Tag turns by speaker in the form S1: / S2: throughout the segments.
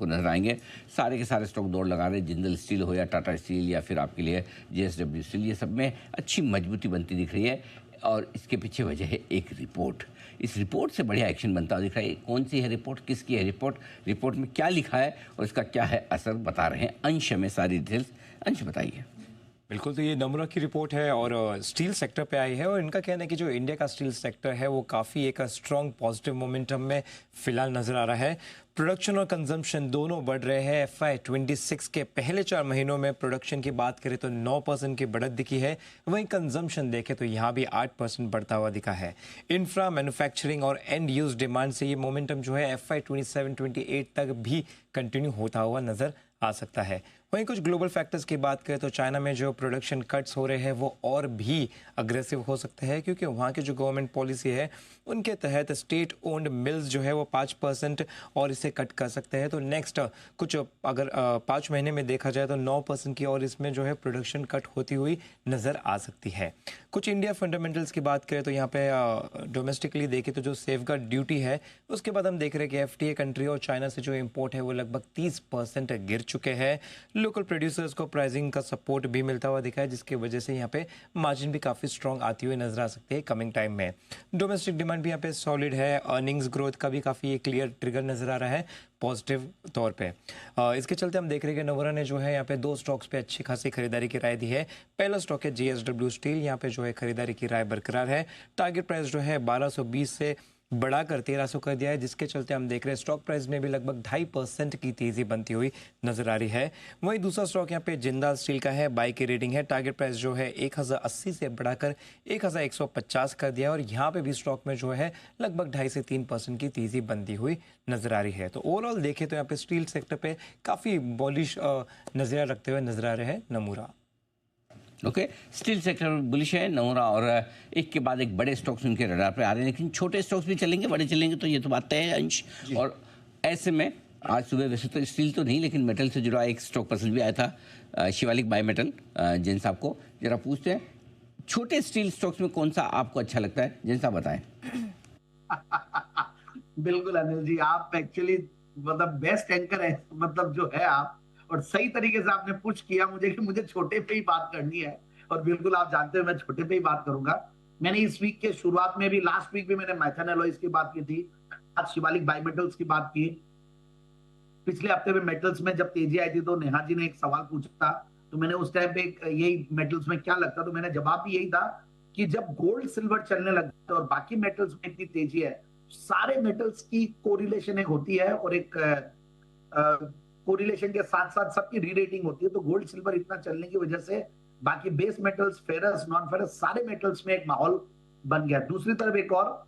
S1: आपको नजर आएंगे। सारे के सारे स्टॉक दौड़ लगा रहे हैं, जिंदल स्टील हो या टाटा स्टील या फिर आपके लिए JSW स्टील, ये सब में अच्छी मजबूती बनती दिख रही है। और इसके पीछे वजह है एक रिपोर्ट। इस रिपोर्ट से बढ़िया एक्शन बनता हुआ दिख रहा है। कौन सी है रिपोर्ट, किसकी है रिपोर्ट, रिपोर्ट में क्या लिखा है और इसका क्या है असर, बता रहे हैं अंश में सारी डिटेल्स। अंश बताइए।
S2: बिल्कुल, तो ये नमूना की रिपोर्ट है और स्टील सेक्टर पे आई है और इनका कहना है कि जो इंडिया का स्टील सेक्टर है वो काफ़ी एक स्ट्रॉन्ग पॉजिटिव मोमेंटम में फिलहाल नज़र आ रहा है। प्रोडक्शन और कंजम्पशन दोनों बढ़ रहे हैं। FY26 के पहले 4 महीनों में प्रोडक्शन की बात करें तो 9% की बढ़त दिखी है, वहीं कंजम्पशन देखें तो यहाँ भी 8% बढ़ता हुआ दिखा है। इंफ्रा, मैन्युफैक्चरिंग और एंड यूज डिमांड से ये मोमेंटम जो है FY27-28 तक भी कंटिन्यू होता हुआ नज़र आ सकता है। वहीं कुछ ग्लोबल फैक्टर्स की बात करें तो चाइना में जो प्रोडक्शन कट्स हो रहे हैं वो और भी अग्रेसिव हो सकते हैं, क्योंकि वहाँ की जो गवर्नमेंट पॉलिसी है उनके तहत स्टेट ओन्ड मिल्स जो है वो 5% और इसे कट कर सकते हैं। तो नेक्स्ट कुछ अगर 5 महीने में देखा जाए तो 9% की और इसमें जो है प्रोडक्शन कट होती हुई नज़र आ सकती है। कुछ इंडिया फंडामेंटल्स की बात करें तो यहाँ पे डोमेस्टिकली देखें तो जो सेफगार्ड ड्यूटी है उसके बाद हम देख रहे हैं कि FTA कंट्री और चाइना से जो इम्पोर्ट है वो लगभग 30% गिर चुके हैं। लोकल प्रोड्यूसर्स को प्राइसिंग का सपोर्ट भी मिलता हुआ दिखा है, जिसकी वजह से यहाँ पे मार्जिन भी काफ़ी स्ट्रॉन्ग आती हुई नजर आ सकती है कमिंग टाइम में। डोमेस्टिक डिमांड भी यहाँ पे सॉलिड है, अर्निंग्स ग्रोथ का भी काफ़ी एक क्लियर ट्रिगर नजर आ रहा है पॉजिटिव तौर पे। इसके चलते हम देख रहे हैं कि नवरा ने जो है यहाँ पे 2 स्टॉक्स पे अच्छी खासी खरीदारी की राय दी है। पहला स्टॉक है JSW स्टील, यहाँ पे जो है खरीदारी की राय बरकरार है। टारगेट प्राइस जो है 1220 से बढ़ाकर 1300 कर दिया है, जिसके चलते हम देख रहे हैं स्टॉक प्राइस में भी लगभग 2.5% की तेजी बनती हुई नजर आ रही है। वहीं दूसरा स्टॉक यहाँ पे जिंदाल स्टील का है, बाई की रेटिंग है। टारगेट प्राइस जो है 1080 से बढ़ाकर 1150 कर दिया है और यहाँ पे भी स्टॉक में जो है लगभग 2.5 से 3% की तेजी बनती हुई नजर आ रही है। तो ओवरऑल देखें तो यहाँ पे स्टील सेक्टर पे काफी बॉलिश नजरिया रखते हुए नजर आ रहे हैं नमूरा।
S1: ओके, स्टील सेक्टर बुलिश है नमूरा, और एक के बाद एक बड़े स्टॉक्स उनके रडार पे आ रहे हैं, लेकिन छोटे स्टॉक्स भी चलेंगे, बड़े चलेंगे, तो ये तो बात तय है अंश। और ऐसे में आज सुबह वैसे तो स्टील तो नहीं लेकिन मेटल से जुड़ा एक स्टॉक पसंद भी आया था, शिवालिक बाय मेटल। जिन साहब को जरा पूछते हैं, छोटे स्टील स्टॉक्स में कौन सा आपको अच्छा लगता है, जिन साहब बताएं।
S3: बिल्कुल अनिल जी, आप एक्चुअली मतलब बेस्ट एंकर है, मतलब जो है आप, और सही तरीके से आपने पुश किया मुझे कि मुझे छोटे पे ही बात करनी है, और बिल्कुल आप जानते हो मैं छोटे पे ही बात करूंगा। मैंने इस वीक के शुरुआत में भी, लास्ट वीक भी मैंने मैथन एलॉयज की बात की थी, आज शिवालिक बायोमेटल्स की बात की। पिछले हफ्ते में मेटल्स में जब तेजी आई थी तो नेहा जी ने एक सवाल पूछा था, तो मैंने उस टाइम पे यही मेटल्स में क्या लगता, तो मैंने जवाब भी यही था कि जब गोल्ड सिल्वर चलने लगता है और बाकी मेटल्स में इतनी तेजी है, सारे मेटल्स की कोरिलेशन एक होती है और एक कोरिलेशन के साथ साथ सबकी रीरेटिंग होती है। तो गोल्ड सिल्वर इतना चलने की वजह से बाकी base metals, ferrous, non ferrous, सारे मेटल्स में एक माहौल बन गया। दूसरी तरफ एक और,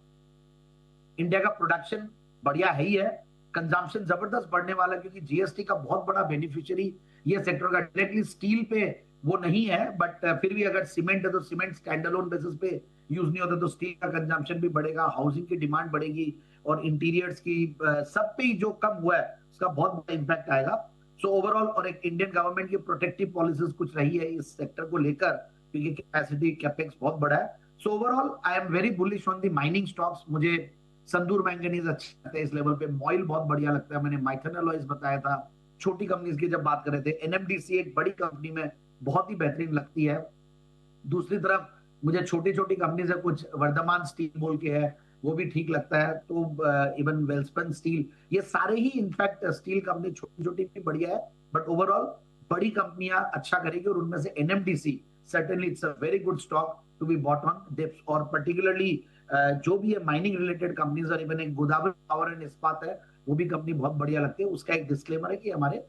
S3: इंडिया का प्रोडक्शन बढ़िया है ही है, कंजम्पशन जबरदस्त बढ़ने वाला, क्योंकि जीएसटी का बहुत बड़ा बेनिफिशियरी ये सेक्टर का डायरेक्टली स्टील पे वो नहीं है, बट फिर भी अगर सीमेंट है तो सीमेंट स्टैंडअलोन बेसिस पे यूज नहीं होता, तो स्टील का कंजम्पशन भी बढ़ेगा, हाउसिंग की डिमांड बढ़ेगी और इंटीरियर्स की सब पे जो कम हुआ है उसका बहुत बड़ा इंपैक्ट आएगा। सो ओवरऑल, और एक इंडियन गवर्नमेंट की प्रोटेक्टिव पॉलिसीज कुछ रही है इस सेक्टर को लेकर, क्योंकि कैपेसिटी कैपेक्स बहुत बड़ा है। So overall I am very bullish on the mining stocks. मुझे संदूर मैंगनीज अच्छा लगता है इस लेवल पे, मॉइल बहुत बढ़िया लगता है, मैंने माइथन एलॉयज बताया था। छोटी कंपनीज की जब बात कर रहे थे, एनएमडीसी एक बड़ी कंपनी में बहुत ही बेहतरीन लगती है। दूसरी तरफ मुझे छोटी छोटी कंपनीज है, कुछ वर्धमान स्टील बोल के है, वो भी ठीक लगता है। तो इवन वेल्सपन स्टील, ये सारे ही इनफैक्ट स्टील कंपनी छोटी छोटी भी बढ़िया है, बट ओवरऑल बड़ी कंपनियां अच्छा करेगी, और उनमें से NMDC certainly it's a very good stock to be bought on dips. और पर्टिकुलरली जो भी है माइनिंग रिलेटेड कंपनीज, और इवन एक गोदावरी पावर एंड इस्पात है, वो भी कंपनी बहुत बढ़िया लगती है। उसका एक डिस्क्लेमर है कि हमारे